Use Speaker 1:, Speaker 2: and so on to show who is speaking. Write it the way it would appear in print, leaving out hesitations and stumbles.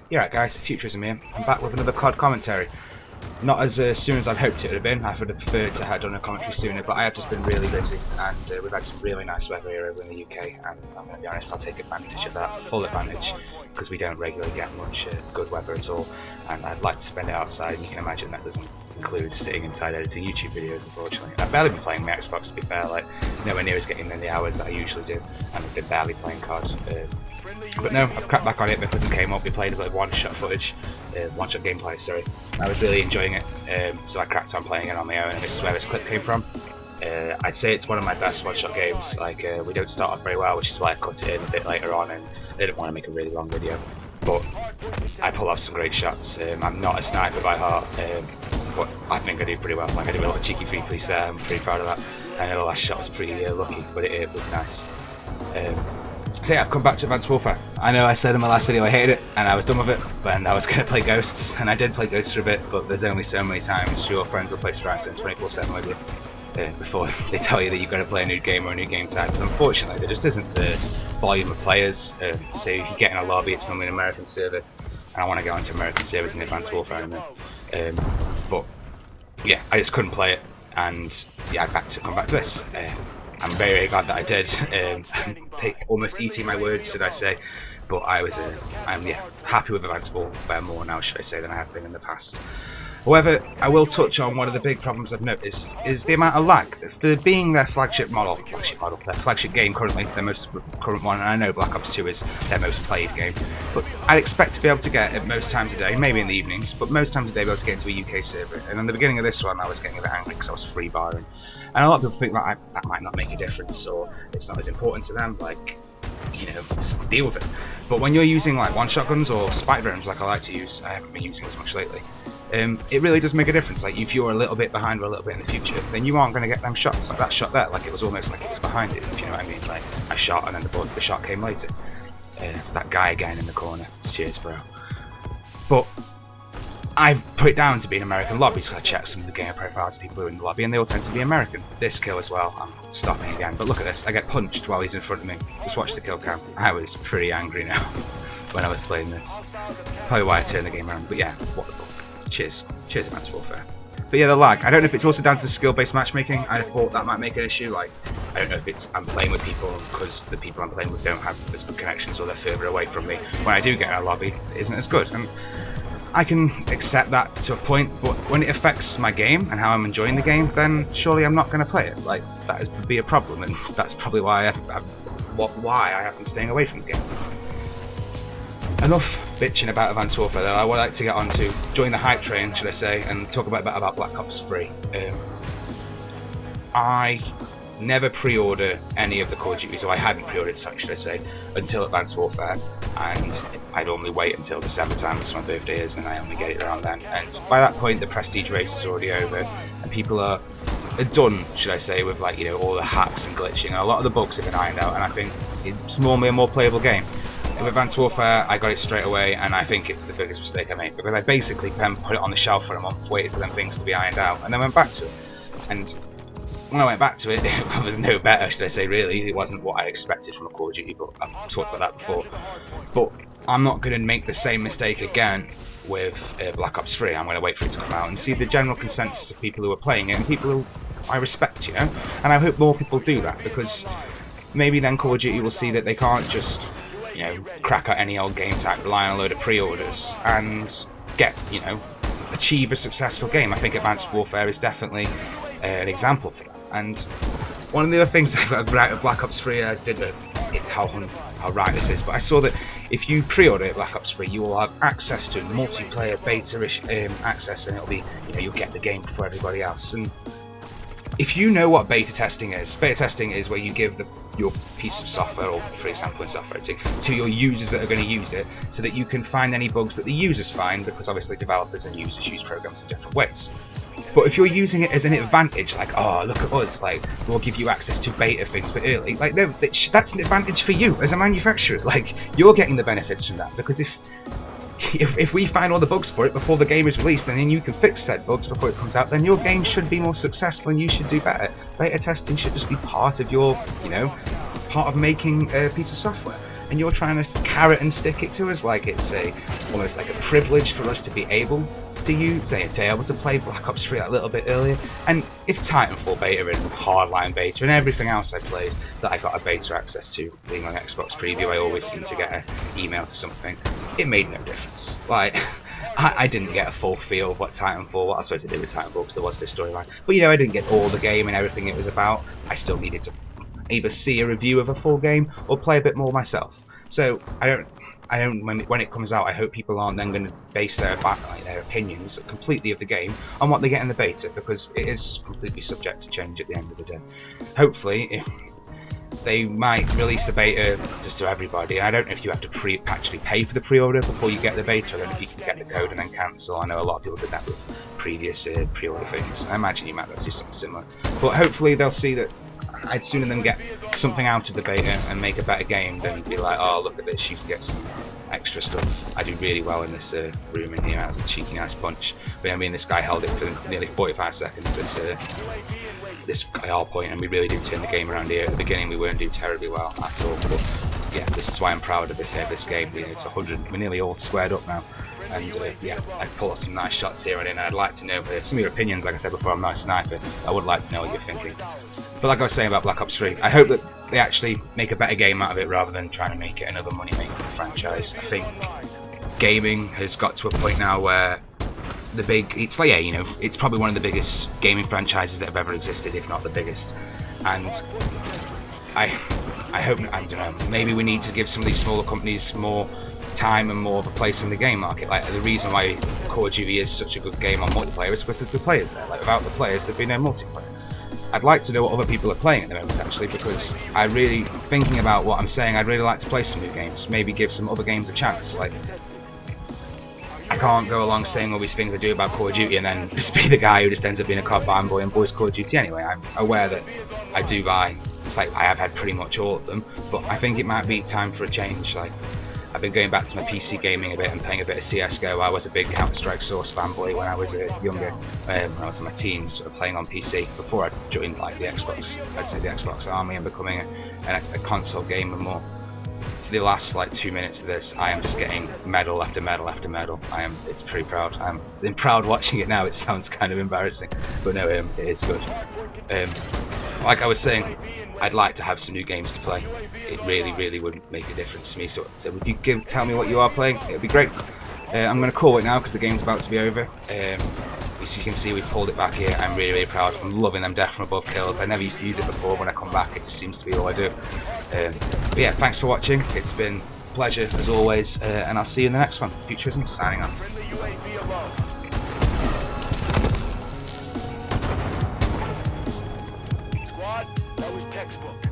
Speaker 1: Yeah, right guys, Futurizm here. I'm back with another COD commentary. Not as soon as I'd hoped it would have been. I would have preferred to have done a commentary sooner, but I have just been really busy, and we've had some really nice weather here over in the UK, and I'm going to be honest, I'll take advantage of that, full advantage, because we don't regularly get much good weather at all, and I'd like to spend it outside, and you can imagine that doesn't include sitting inside editing YouTube videos, unfortunately. I've barely been playing my Xbox, to be fair, like, nowhere near as getting in the hours that I usually do, and I've been barely playing COD. But no, I've cracked back on it because it came up. We played a bit of one-shot footage, one-shot gameplay, sorry. I was really enjoying it, so I cracked on playing it on my own, and this is where this clip came from. I'd say it's one of my best one-shot games. Like, we don't start off very well, which is why I cut it in a bit later on, and I didn't want to make a really long video. But I pull off some great shots. I'm not a sniper by heart, but I think I do pretty well. Like, I did a little cheeky free piece there. I'm pretty proud of that. I know the last shot was pretty lucky, but it was nice. So yeah, I've come back to Advanced Warfare. I know I said in my last video I hated it, and I was done with it, and I was going to play Ghosts, and I did play Ghosts for a bit, but there's only so many times your friends will play Futurizm 24/7 with you before they tell you that you've got to play a new game or a new game type, and unfortunately there just isn't the volume of players. So if you get in a lobby, it's normally an American server, and I want to go into American servers in Advanced Warfare in a minute. But yeah, I just couldn't play it, and yeah, I've had to come back to this. I'm very, very glad that I did. Almost eating my words, should I say? But I'm happy with Advanced Warfare more now, should I say, than I have been in the past. However, I will touch on one of the big problems I've noticed is the amount of lag. For being their flagship game currently, their most current one, and I know Black Ops 2 is their most played game, but I'd expect to be able to get it most times a day, maybe in the evenings, but most times a day be able to get into a UK server. And in the beginning of this one, I was getting a bit angry because I was free barring. And a lot of people think that might not make a difference, or it's not as important to them, like, you know, just deal with it. But when you're using like one-shot guns or spike drones like I like to use, I haven't been using as much lately, it really does make a difference. Like, if you're a little bit behind or a little bit in the future, then you aren't going to get them shots, like that shot there, like it was almost like it was behind it, if you know what I mean. Like, I shot and then the shot came later. That guy again in the corner, cheers bro. But I've put it down to be an American lobby, so I checked some of the gamer profiles of people who are in the lobby, and they all tend to be American. This kill as well, I'm stopping again, but look at this, I get punched while he's in front of me. Just watch the kill cam. I was pretty angry now when I was playing this. Probably why I turned the game around, but yeah, what the fuck. Cheers. Cheers, Advanced Warfare. But yeah, the lag, I don't know if it's also down to the skill-based matchmaking. I thought that might make an issue. Like, I don't know if it's I'm playing with people because the people I'm playing with don't have as good connections, or they're further away from me. When I do get in a lobby, it isn't as good. And I can accept that to a point, but when it affects my game and how I'm enjoying the game, then surely I'm not going to play it. Like, that would be a problem, and that's probably why I have been staying away from the game. Enough bitching about Advanced Warfare though. I would like to get on to join the hype train, should I say, and talk about Black Ops 3. I never pre-order any of the Call of Duty, so I hadn't pre-ordered, should I say, until Advanced Warfare, and I normally wait until December time, because my birthday is, and I only get it around then. And by that point, the prestige race is already over, and people are done, should I say, with, like, you know, all the hacks and glitching, and a lot of the bugs have been ironed out, and I think it's normally a more playable game. With Advanced Warfare, I got it straight away, and I think it's the biggest mistake I made, because I basically then put it on the shelf for a month, waited for them things to be ironed out, and then went back to it. And when I went back to it, it was no better, should I say, really. It wasn't what I expected from a Call of Duty, but I've talked about that before. But I'm not going to make the same mistake again with Black Ops 3. I'm going to wait for it to come out and see the general consensus of people who are playing it, and people who I respect, you know. And I hope more people do that, because maybe then Call of Duty will see that they can't just, you know, crack out any old game type, rely on a load of pre-orders, and get, you know, achieve a successful game. I think Advanced Warfare is definitely an example for that. And one of the other things about Black Ops 3, I did how right this is, but I saw that if you pre-order Black Ops 3, you will have access to multiplayer beta-ish access, and it'll be, you know, you'll get the game before everybody else. And if you know what beta testing is where you give your piece of software, or for example in software to your users that are going to use it, so that you can find any bugs that the users find, because obviously developers and users use programs in different ways. But if you're using it as an advantage, like, oh, look at us, like, we'll give you access to beta things for early, like, no, that's an advantage for you as a manufacturer. Like, you're getting the benefits from that, because if we find all the bugs for it before the game is released, and then you can fix said bugs before it comes out, then your game should be more successful and you should do better. Beta testing should just be part of your, you know, part of making a piece of software. and you're trying to carrot and stick it to us like it's almost like a privilege for us to be able to use, to be able to play Black Ops 3 a little bit earlier. And if Titanfall beta and Hardline beta and everything else I played that I got a beta access to, being on Xbox Preview, I always seem to get an email to something. It made no difference. Like, I didn't get a full feel of what Titanfall, what I was supposed to do with Titanfall, because there was this storyline. But I didn't get all the game and everything it was about. I still needed to either see a review of a full game or play a bit more myself. So I don't when it comes out, I hope people aren't then going to base their opinions completely of the game on what they get in the beta, because it is completely subject to change at the end of the day. Hopefully, if they might release the beta just to everybody. I don't know if you have to actually pay for the pre-order before you get the beta. I don't know if you can get the code and then cancel. I know a lot of people did that with previous pre-order things. I imagine you might be able to do something similar. But hopefully they'll see that I'd sooner than get something out of the beta and make a better game than be like, oh, look at this, you can get some extra stuff. I do really well in this room in here as a cheeky nice punch. But I mean, this guy held it for nearly 45 seconds, this Hardpoint, and we really do turn the game around here. At the beginning we weren't doing terribly well at all, but yeah, this is why I'm proud of this game. It's 100, we're nearly all squared up now. And yeah, I've pulled some nice shots here and in. I'd like to know some of your opinions. Like I said before, I'm not a sniper. I would like to know what you're thinking. But like I was saying about Black Ops 3, I hope that they actually make a better game out of it rather than trying to make it another money-making franchise. I think gaming has got to a point now where it's like, yeah, it's probably one of the biggest gaming franchises that have ever existed, if not the biggest. And I hope, I don't know, maybe we need to give some of these smaller companies more time and more of a place in the game market. Like, the reason why Call of Duty is such a good game on multiplayer is because there's the players there. Like, without the players there'd be no multiplayer. I'd like to know what other people are playing at the moment, actually, because I really, thinking about what I'm saying, I'd really like to play some new games, maybe give some other games a chance. Like, I can't go along saying all these things I do about Call of Duty and then just be the guy who just ends up being a COD fanboy and boys Call of Duty anyway. I'm aware that I do buy, like, I have had pretty much all of them, but I think it might be time for a change. Like, I've been going back to my PC gaming a bit and playing a bit of CSGO. I was a big Counter-Strike Source fanboy when I was younger, when I was in my teens, playing on PC, before I joined like the Xbox, I'd say the Xbox army, and becoming a console gamer more. For the last like 2 minutes of this, I am just getting medal after medal after medal. It's pretty proud. I'm proud watching it now. It sounds kind of embarrassing, but no, it is good. Like I was saying, I'd like to have some new games to play. It really, really would make a difference to me. So would you tell me what you are playing? It would be great. I'm going to call it now because the game's about to be over. As you can see, we've pulled it back here. I'm really, really proud. I'm loving them death from above kills. I never used to use it before. When I come back, it just seems to be all I do. But yeah, thanks for watching. It's been a pleasure as always, and I'll see you in the next one. Futurizm signing off.
Speaker 2: Squad, that was textbook.